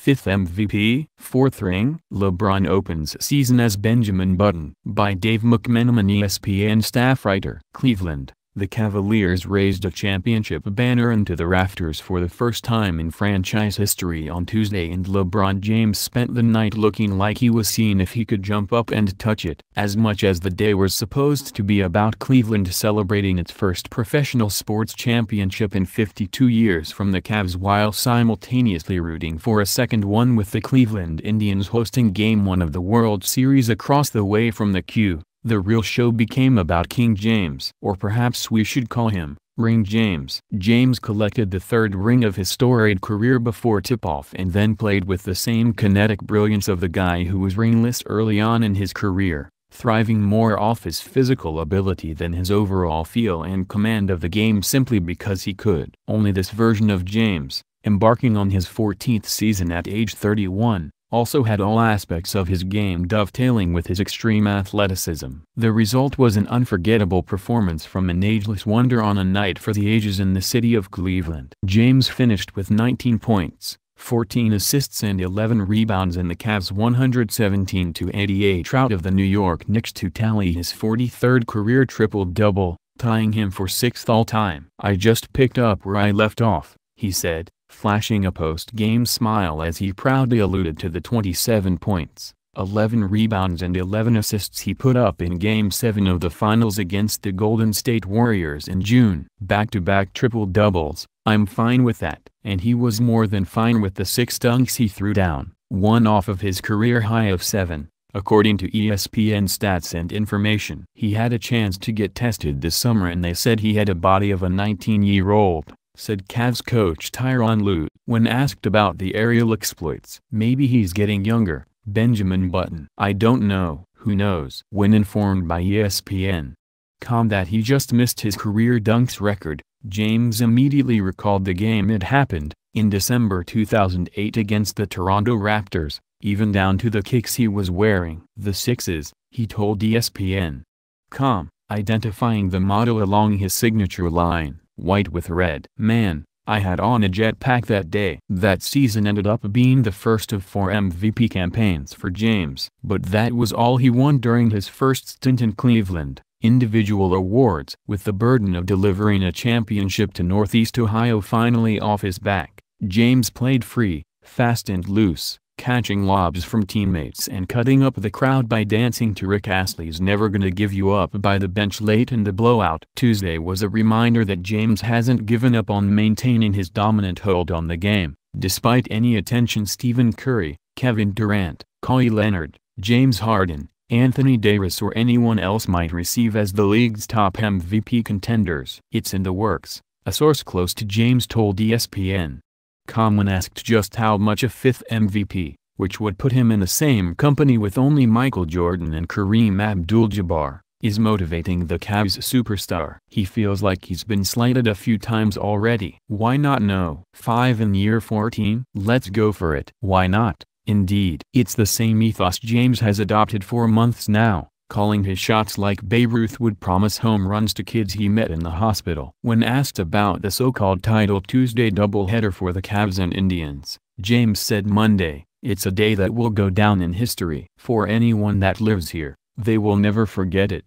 fifth MVP, fourth ring. LeBron opens season as Benjamin Button. By Dave McMenamin, ESPN staff writer. Cleveland. The Cavaliers raised a championship banner into the rafters for the first time in franchise history on Tuesday, and LeBron James spent the night looking like he was seeing if he could jump up and touch it. As much as the day was supposed to be about Cleveland celebrating its first professional sports championship in 52 years from the Cavs, while simultaneously rooting for a second one with the Cleveland Indians hosting Game 1 of the World Series across the way from the Q, the real show became about King James. Or perhaps we should call him Ring James. James collected the third ring of his storied career before tip-off, and then played with the same kinetic brilliance of the guy who was ringless early on in his career, thriving more off his physical ability than his overall feel and command of the game simply because he could. Only this version of James, embarking on his 14th season at age 31, also had all aspects of his game dovetailing with his extreme athleticism. The result was an unforgettable performance from an ageless wonder on a night for the ages in the city of Cleveland. James finished with 19 points, 14 assists and 11 rebounds in the Cavs' 117-88 rout of the New York Knicks to tally his 43rd career triple-double, tying him for 6th all-time. "I just picked up where I left off," he said, flashing a post-game smile as he proudly alluded to the 27 points, 11 rebounds and 11 assists he put up in Game 7 of the finals against the Golden State Warriors in June. Back-to-back triple-doubles, "I'm fine with that." And he was more than fine with the 6 dunks he threw down, one off of his career high of 7, according to ESPN Stats and Information. He had a chance to get tested this summer and they said he had a body of a 19-year-old. Said Cavs coach Tyronn Lue, when asked about the aerial exploits. "Maybe he's getting younger." Benjamin Button. "I don't know, who knows?" When informed by ESPN.com that he just missed his career dunks record, James immediately recalled the game it happened, in December 2008 against the Toronto Raptors, even down to the kicks he was wearing. "The sixes," he told ESPN.com, identifying the motto along his signature line, "White with red." "Man, I had on a jetpack that day." That season ended up being the first of 4 MVP campaigns for James. But that was all he won during his first stint in Cleveland. Individual awards. With the burden of delivering a championship to Northeast Ohio finally off his back, James played free, fast and loose, catching lobs from teammates and cutting up the crowd by dancing to Rick Astley's "Never Gonna Give You Up" by the bench late in the blowout. Tuesday was a reminder that James hasn't given up on maintaining his dominant hold on the game, despite any attention Stephen Curry, Kevin Durant, Kawhi Leonard, James Harden, Anthony Davis or anyone else might receive as the league's top MVP contenders. "It's in the works," a source close to James told ESPN.com when asked just how much a 5th MVP, which would put him in the same company with only Michael Jordan and Kareem Abdul-Jabbar, is motivating the Cavs superstar. "He feels like he's been slighted a few times already. Why not? No. 5 in year 14? Let's go for it." Why not? Indeed. It's the same ethos James has adopted for months now, calling his shots like Babe Ruth would promise home runs to kids he met in the hospital. When asked about the so-called Title Tuesday doubleheader for the Cavs and Indians, James said Monday, "It's a day that will go down in history. For anyone that lives here, they will never forget it.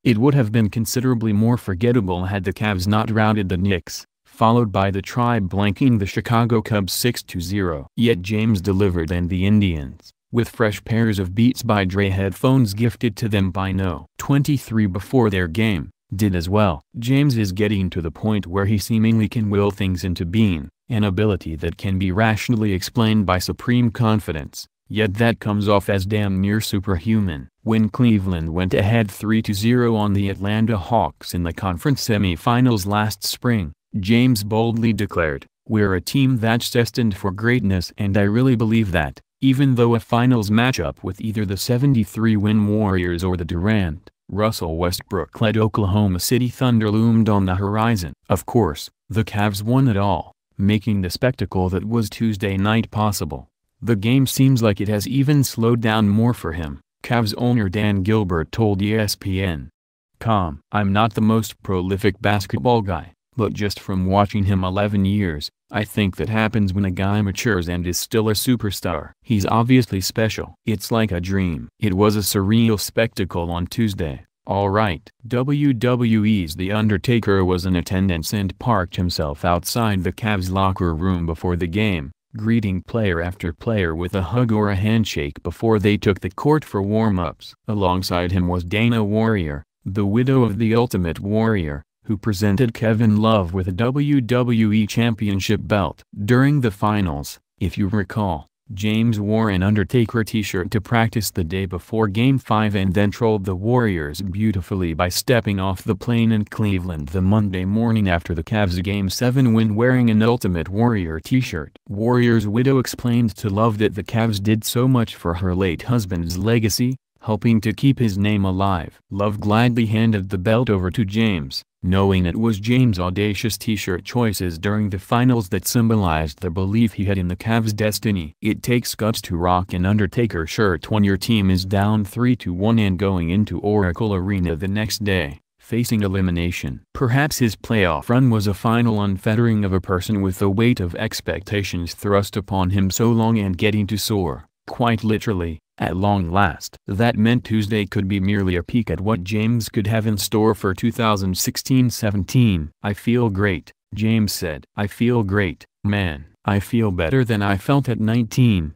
It would have been considerably more forgettable had the Cavs not routed the Knicks, followed by the Tribe blanking the Chicago Cubs 6-0. Yet James delivered, and the Indians, with fresh pairs of Beats by Dre headphones gifted to them by No. 23 before their game, did as well. James is getting to the point where he seemingly can will things into being, an ability that can be rationally explained by supreme confidence, yet that comes off as damn near superhuman. When Cleveland went ahead 3-0 on the Atlanta Hawks in the conference semifinals last spring, James boldly declared, "We're a team that's destined for greatness, and I really believe that." Even though a finals matchup with either the 73-win Warriors or the Durant, Russell Westbrook-led Oklahoma City Thunder loomed on the horizon. Of course, the Cavs won it all, making the spectacle that was Tuesday night possible. The game seems like it has even slowed down more for him, Cavs owner Dan Gilbert told ESPN.com. "I'm not the most prolific basketball guy, but just from watching him 11 years, I think that happens when a guy matures and is still a superstar. He's obviously special. It's like a dream. It was a surreal spectacle on Tuesday. Alright. WWE's The Undertaker was in attendance and parked himself outside the Cavs locker room before the game, greeting player after player with a hug or a handshake before they took the court for warm-ups. Alongside him was Dana Warrior, the widow of the Ultimate Warrior, who presented Kevin Love with a WWE Championship belt. During the finals, if you recall, James wore an Undertaker t-shirt to practice the day before Game 5 and then trolled the Warriors beautifully by stepping off the plane in Cleveland the Monday morning after the Cavs' Game 7 win wearing an Ultimate Warrior t-shirt. Warrior's widow explained to Love that the Cavs did so much for her late husband's legacy, helping to keep his name alive. Love gladly handed the belt over to James, knowing it was James' audacious t-shirt choices during the finals that symbolized the belief he had in the Cavs' destiny. It takes guts to rock an Undertaker shirt when your team is down 3-1 and going into Oracle Arena the next day, facing elimination. Perhaps his playoff run was a final unfettering of a person with the weight of expectations thrust upon him so long and getting to soar, quite literally, at long last. That meant Tuesday could be merely a peek at what James could have in store for 2016-17. I feel great, James said. I feel great, man. I feel better than I felt at 19.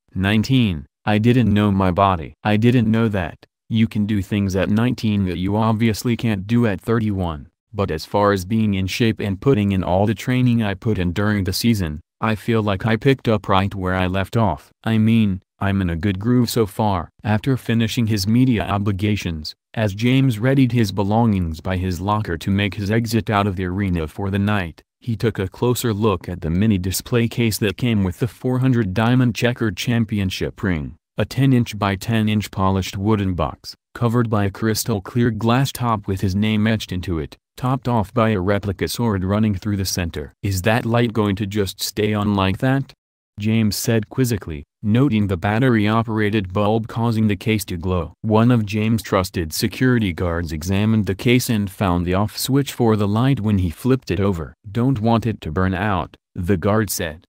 I didn't know my body. I didn't know that you can do things at 19 that you obviously can't do at 31. But as far as being in shape and putting in all the training I put in during the season, I feel like I picked up right where I left off. I mean, I'm in a good groove so far. After finishing his media obligations, as James readied his belongings by his locker to make his exit out of the arena for the night, he took a closer look at the mini display case that came with the 400 diamond checkered championship ring, a 10-inch by 10-inch polished wooden box, covered by a crystal clear glass top with his name etched into it, topped off by a replica sword running through the center. Is that light going to just stay on like that? James said quizzically, noting the battery-operated bulb causing the case to glow. One of James' trusted security guards examined the case and found the off switch for the light when he flipped it over. Don't want it to burn out, the guard said.